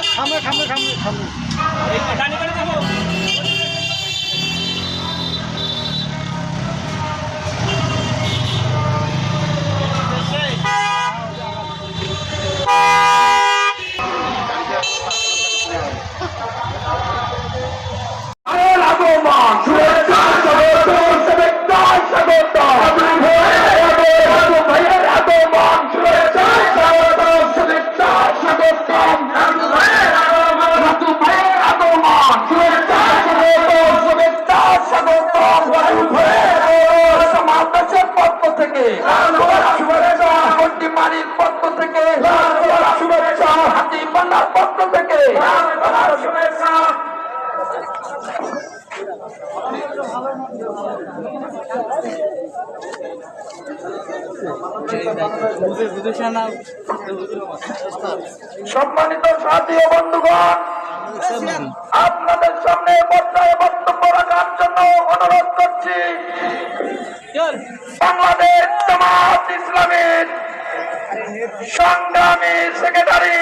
সামনে সামনে সামনে সামনে সম্মানিত সাথী ও বন্ধুগণ, আপনাদের সামনে পর্যায়ে বক্তব্য রাখার জন্য অনুরোধ করছি বাংলাদেশ জামাত ইসলামের সংগ্রামী সেক্রেটারি